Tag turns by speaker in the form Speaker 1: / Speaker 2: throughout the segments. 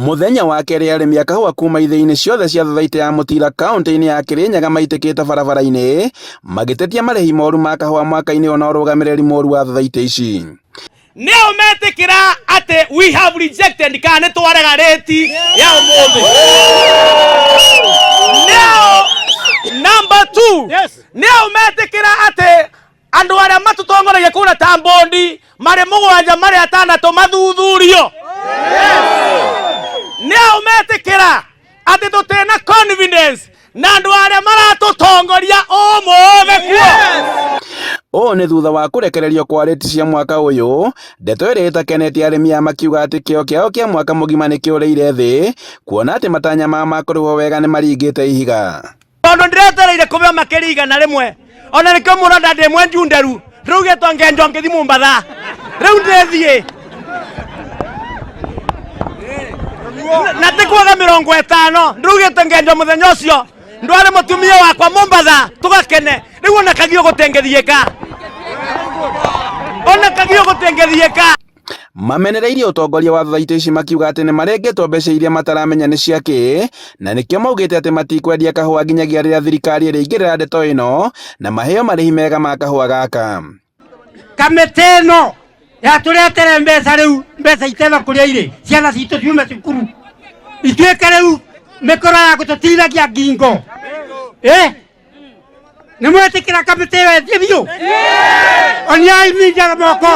Speaker 1: Muthenya wa keri arimi a kahua kuma ithĩinĩ ciothe cia Thathaitĩ ya Mũtira kaunti-inĩ ya Kirinyaga maitĩkĩte barabara-inĩ magĩtetia marĩhi moru ma kahua mwaka-inĩ ona ũrũgamĩrĩri mũru wa Thathaitĩ ici.
Speaker 2: Nĩo metĩkĩra atĩ we have rejected kana nĩ twarega rĩti ya ũmũthĩ. Nĩo number 2 nĩo metĩkĩra atĩ andũ arĩa matũtongoragia kũrĩa ta Bondi marĩ mũgwanja marĩ atandatũ mathuthurio. Nĩo metĩkĩra atĩ tũtĩna confidence na andũ arĩa maratũtongoria ũmũthĩ kuo.
Speaker 1: Ũũ nĩ thutha wa kũrekererio kwa rĩti cia mwaka ũyũ, ndeto ĩrĩa ĩtakenete arĩmi makiuga atĩ kĩo kĩao kĩa mwaka mũgima nĩ kĩũrĩire thĩ, kuona atĩ matanya mao ma kũrĩhwo wega nĩ maringĩte ihiga.
Speaker 2: Tondũ ndĩretereire kũbeo makĩria igana rĩmwe, ona nĩkĩo mũrona ndĩ mwenju nderu, rĩu gĩtwa ngenjwo ngĩthi Mombasa, rĩu ndĩthiĩ na tikwaga 50, rĩu gĩtwa ngenjwo mũthenya ũcio ndware mũtumia wakwa Mombasa tũgakene, rĩu ona kagio gũtengĩthiĩka, ona kagio gũtengĩthiĩka.
Speaker 1: Mamenereirie ũtongoria wa Thathaitĩ ici makiuga atĩ nĩ marengetwo mbeca iria mataramenya nĩ ciakĩ, na nĩkĩo maugĩte atĩ matikwendia kahũa nginyagia rĩrĩa thirikari ĩrĩingĩrĩra ndeto ĩno na maheo marĩhi mega ma kahũa gaka.
Speaker 3: Kamĩtĩ ĩno yatũretere mbeca, rĩu mbeca itena kũrĩa irĩ, ciana citũ ciume cukuru ituĩke rĩu mĩkora ya gũtũtiragia ngingo. Nĩ mwetĩkĩra kamĩtĩ ĩyo ĩthiũ oniai minjaga moko.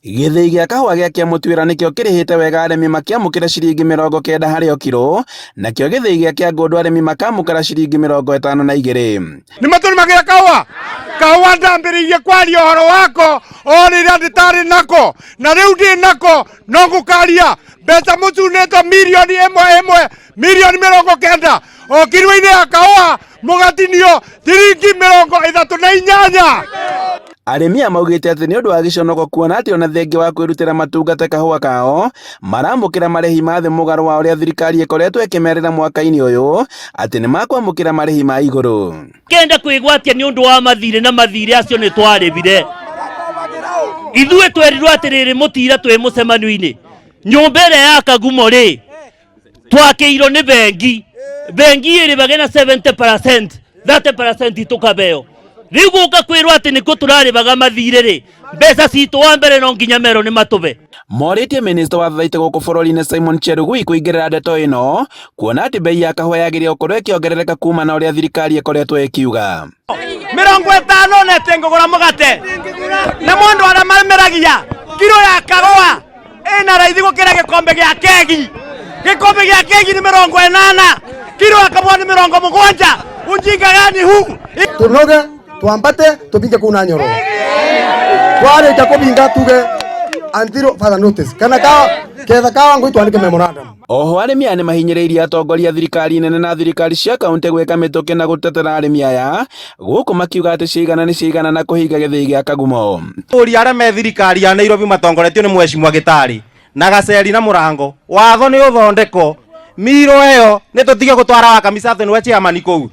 Speaker 1: Gĩthĩi gĩa kahũa gĩa Kĩamũtuĩra nĩkĩo kĩrĩhĩte wega arĩmi makĩamũkĩra ciringi 90 harĩ o kiro, nakĩo gĩthĩi gĩa Kĩangũndũ arĩmi makamũkĩra ciringi 52.
Speaker 4: Nĩ matũrĩmagĩra kahũa ndambĩrĩirie kwaria ũhoro wako o rĩrĩa ndĩtarĩ nako, na rĩu ndĩ nako no gũkaria mbeca mũcunĩtwo mirioni ĩmwe mirioni 90 o kiro-inĩ ya kahũa mũgatinio ciringi 38.
Speaker 1: Arĩmi maugĩte atĩ nĩ ũndũ wa gĩconoko kuona atĩ ona thengia wa kwĩrutĩra matungate kahũa kao maramũkĩra marĩhi ma thĩ mũgarũ wa ũrĩa thirikari ĩkoretwo ĩkĩmerĩra mwaka-inĩ ũyũ atĩ nĩ makwamũkĩra marĩhi ma igũrũ.
Speaker 2: Kenda kwĩgwatia nĩ ũndũ wa mathirĩ na mathirĩ acio nĩ twarĩbire. Ithuĩ twerirwo atĩrĩrĩ Mũtira twĩ mũcemanio-inĩ, nyũmba ĩrĩa ya Kagumo rĩ twakĩirwo nĩ bengi ĩrĩbage na 70%, 30% tũkabeo. Rĩu gũka kwĩrwo atĩ nĩkuo tũrarĩbaga mathirĩ rĩ, mbeca citũ wa mbere no nginya merwo nĩ matũbe.
Speaker 1: Morĩtie minista wa Thathaitĩ gũkũ bũrũri-inĩ Simon Cherugui kũingĩrĩra ndeto ĩno, kuona atĩ bei ya kahũa yagĩrĩirwo gũkorwo ĩkĩongerereka kuma na ũrĩa thirikari ĩkoretwo ĩkiuga.
Speaker 2: 50 nete ngũgũra mũgate na mũndũ arĩa marĩmeragia kiro ya kahũa ĩna raithi gũkĩra gĩkombe gĩa kegi. Gĩkombe gĩa kegi nĩ 80, kiro ya kahũa nĩ 70. Ujinga gani huu?
Speaker 5: Tunoge tuambate tupinge kuna Nyoro, twarĩkia kũbinga tuge until further notice kana ketha kawa ngui twandĩke memorandum.
Speaker 1: Oho arĩmi aya nĩ mahinyĩrĩirie atongoria thirikari nene na thirikari cia kaunti gwĩka mĩtũkĩ na gũtetera arĩmi aya, gũkũ makiuga atĩ ciigana na kũhinga gĩthĩi gĩa Kagumo.
Speaker 6: Ũria arĩa me thirikari ya Nairobi matongoretio nĩ Mheshimiwa Gĩtari na Gaceri na Mũrango, watho nĩ ũthondeko miro ĩyo nĩ tũtige gũtwara wa kamisa atĩ nĩwe chairman kũu,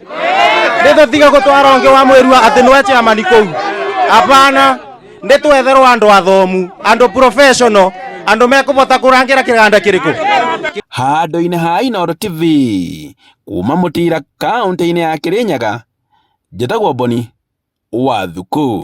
Speaker 6: nĩ tũtige gũtwara ũngĩ wa Mwĩrua atĩ nĩwe chairman kũu. Hapana, nĩ twetherwo andũ athomu, andũ professional, andũ mekũbota kũrangĩra kĩganda kĩrĩkũ.
Speaker 1: Handũ-inĩ ha Inooro TV kuma Mũtira kaunti-inĩ ya Kirinyaga, njĩtagwo Boni Wathuku.